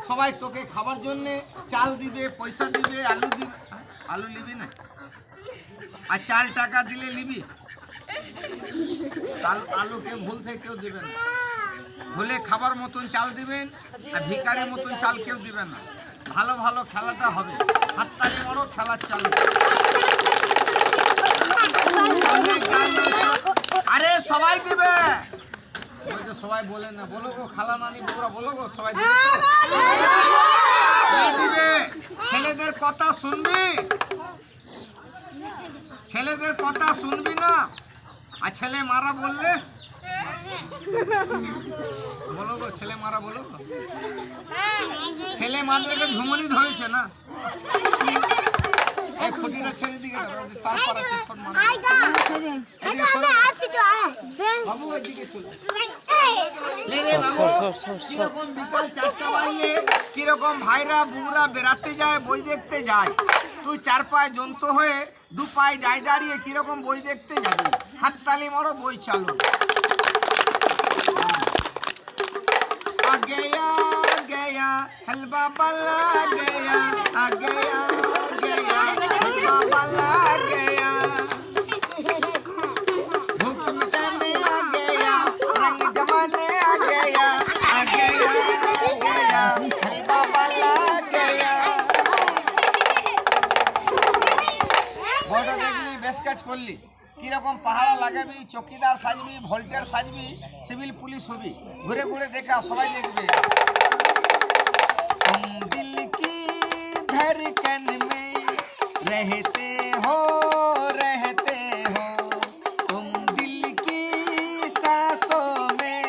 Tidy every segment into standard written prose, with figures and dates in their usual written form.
সবাই তোকে খাবার জন্য চাল দিবে, পয়সা দিবে, আলু দিবে। আলু নিবি না? আর চাল টাকা দিলে নিবি? আলুকে ভুল থেকে কেউ দিবেন না। ভুলে খাবার মতন চাল দিবেন, আর ভিখারির মতন চাল কেউ দিবেন না। ভালো ভালো খেলাটা হবে। হাততালি মারো, খেলার চাল। আরে সবাই দিবে, সবাই বলে না, বলো গো খালা নানি বউরা, বলো গো সবাই দিবে তো? দিবে। ছেলেদের কথা শুনবি, ছেলেদের কথা শুনবি না। আর ছেলে মারা বললে বলো গো, ছেলে মারা বলো গো। ছেলে মারলে ঝুমনি ধরেছে না, এই খুঁটিটা ছেড়ে দিকে তারপর আছে সব মারা। বাবু ওইদিকে চলো। কিরকম বিকাল 4টা বাজে, কিরকম ভাইরা বুবরা বেড়াতে যায়, বই দেখতে যায়। তুই 4 পায়ে জন্তু হয়ে 2 পায়ে যায় দাঁড়িয়ে কিরকম বই দেখতে যাবি? হাততালি মারো, বই চালু। आ गया गया हलवा वाला गया, आ गया गया हलवा वाला गया, भूख मिटाने आ गया, रंग जमाने आ गया, आ गया गया हलवा वाला गया। ফটো দেখলি, বেশ কাজ করলি। কিরকম পাহাড়া লাগাবি, চকিদার সাজবি, ভল্টের সাজবি, সিভিল পুলিশ হবি। ঘুরে ঘুরে দেখা, সবাই দেখবে। तुम दिल की धड़कन में रहते हो, तुम दिल की सांसों में।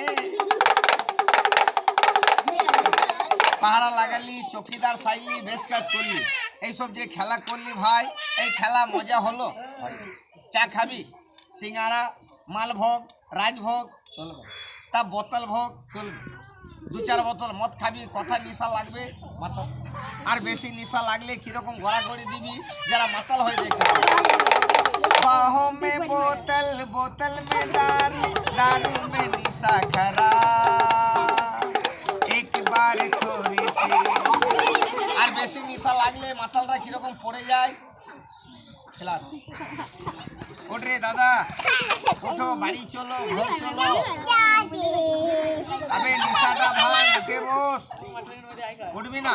পাহাড়া লাগালি, চকিদার সাজলি, বেশ কাজ করলি। এইসব যে খেলা করলি ভাই, এই খেলা মজা হলো। চা খাবি, সিঙ্গারা, মালভোগ, রাজভোগ চলবে, তা বোতল ভোগ চলবে। 2-4 বোতল মদ খাবি, কথা নিশা লাগবে মাতাল। আর বেশি নিশা লাগলে কিরকম গড়াগড়ি দিবি, যারা মাতাল হয়ে দেখতে পাবে। बाहों में बोतल, बोतल में दारू, दारू में निशा खरा, एक बार थोड़ी सी। আর বেশি নিশা লাগলে মাতালরা কিরকম পড়ে যায়। খেলা ওঠ রে দাদা, ওঠো, বাড়ি চলো, ঘর চলো। আবে নিশাটা ভাঙ, উঠে বস। উঠবি না,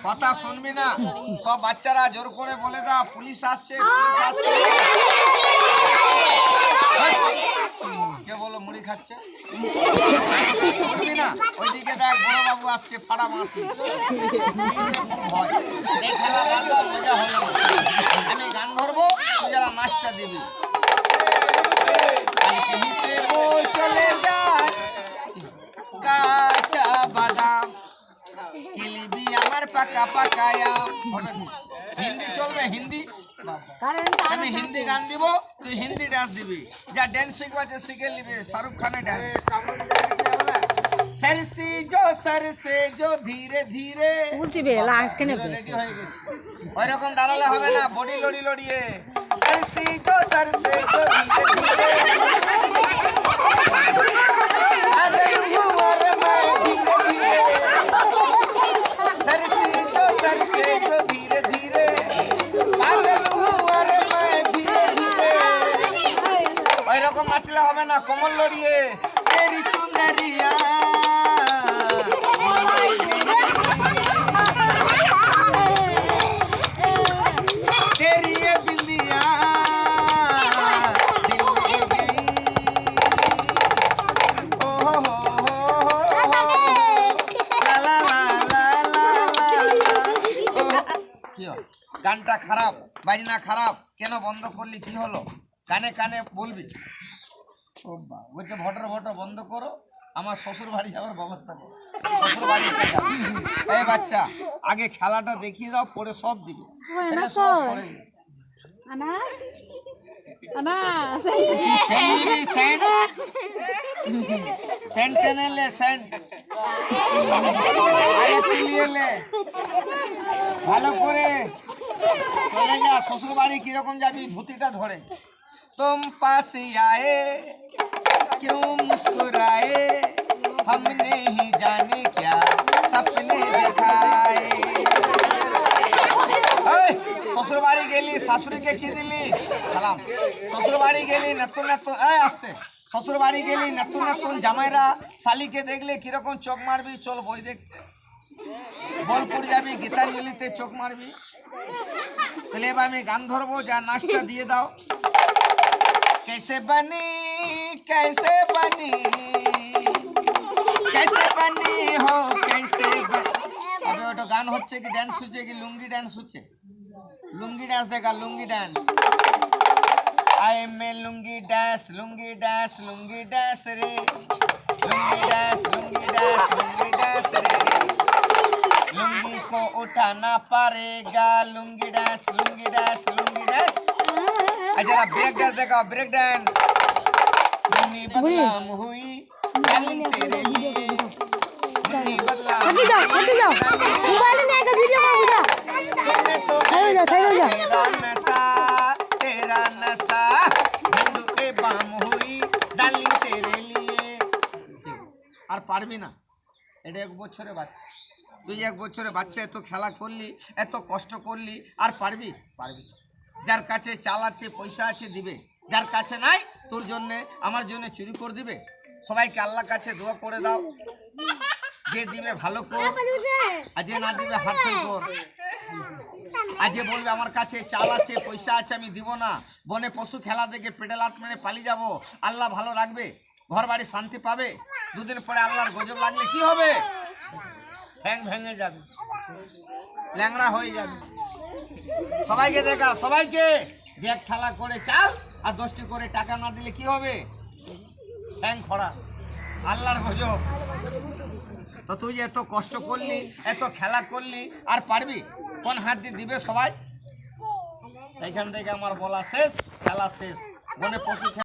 কথা শুনবি না। সব বাচ্চারা জোর করে বলে দাও, পুলিশ আসছে, পুলিশ আসছে। কে বলো মুড়ি খাচ্ছে? উঠবি না। ওইদিকে দেখ, বড় বাবু আসছে, ফাড়া মাসি। এই খেলা মজা হলো। আমি গান ধরবো, তুই যারা নাচটা দিবি। চলে যায় কাঁচা বাদাম, কিলিবি আমার পাকা পাকায়া। হিন্দি চলবে, হিন্দি। আমি হিন্দি গান দিব, তুই হিন্দি ডান্স দিবি। যা ডান্স শিখবা শিখে নিবি, শাহরুখ খানের ডান্স। सरसी जो सर से जो धीरे धीरे রেডি হয়ে গেছে। ওই রকম দাঁড়ালে হবে না, বডি লড়ি লড়িয়ে। सरसी जो सर से जो धीरे धीरे, अरे हुआर मैं धीरे धीरे, सरसी जो सर से जो धीरे धीरे, पागल हुआर मैं धीरे धीरे। ওই রকম নাচলে হবে না, কোমল লড়িয়ে। तेरी चुनरिया तेरी ये बिंदिया दिल में गई, ओ हो ला ला ला ला ला। গানটা খারাপ, বাজনা খারাপ, কেন বন্ধ করলি, কি হলো? কানে কানে বলবি। ও বা, ওইটা ভটর ভটর বন্ধ করো, আমার শ্বশুর বাড়ি যাওয়ার ব্যবস্থা করো। শ্বশুর বাড়িতে যাও। এই বাচ্চা, আগে খেলাটা দেখিয়ে দাও, পরে সব দিবে। ভালো করে চলে যা। শ্বশুর বাড়ি কিরকম যাবি, ধুতিটা ধরে। तुम पास आए क्यों मुस्कुराए, हमने ही जाने क्या सपने গেলি শাশুড়িকে কি দিলি সালাম, শ্বশুর বাড়ি গেলি নতুন নতুন আসতে, শ্বশুর বাড়ি গেলি নতুন নতুন জামাইরা শালিকে দেখলে কিরকম চোখ মারবি, চল বই দেখতে, বোলপুর যাবি গীতাঞ্জলিতে চোখ মারবি। তাহলে এবার আমি গান ধরবো, যা নাচটা দিয়ে দাও। कैसे बनी कैसे बनी कैसे बनी हो कैसे अबे ওটা গান হচ্ছে কি ডান্স হচ্ছে কি লুঙ্গি ডান্স হচ্ছে? লুঙ্গি ডান্স দেখা, লুঙ্গি ডান্স। आई में lungi dance lungi dance lungi dance रे, lungi dance lungi dance lungi dance रे, लुंगी को उठाना पड़ेगा, lungi dance lungi dance lungi dance. जरा ब्रेक डांस देखा, ब्रेक डांस। दुनी बदनाम हुई डार्लिंग तेरे लिए, दुनी बदनाम आगे जाओ मोबाइल में आएगा वीडियो में बुझा साइड जा तेरा नशा तेरा नशा बंदू के बाम हुई डार्लिंग तेरे लिए। আর পারবি না, এটা 1 বছরের বাচ্চা, তুই 1 বছরের বাচ্চা, এত খেলা করলি এত কষ্ট করলি, আর পারবি? পারবি। যার কাছে চাল আছে পয়সা আছে দিবে, যার কাছে নাই তোর জন্য আমার জন্য চুরি করে দিবে। সবাইকে আল্লাহর কাছে দোয়া করে দাও, যে দিবে ভালো কর, আর যে না দিবে হাত ফেল কর। আর যে বলবে আমার কাছে চাল আছে পয়সা আছে আমি দিব না, বনে পশু খেলা দেখে পেটে লাত মেরে পালিয়ে যাব, আল্লাহ ভালো রাখবে, ঘর বাড়ি শান্তি পাবে। দুদিন পরে আল্লাহর গজব লাগলে কি হবে? ঠ্যাং ভেঙে যাবে, ল্যাংড়া হয়ে যাবে। সবাইকে দেখা, সবাইকে যে এক খেলা করে চাল আর 10টি করে টাকা না দিলে কি হবে? ঠ্যাং খড়া, আল্লাহর গজব। তো তুই যে এত কষ্ট করলি এত খেলা করলি, আর পারবি? কোন হাত দিয়ে দিবে সবাই? এখান থেকে আমার বলা শেষ, খেলা শেষ। বনে পশু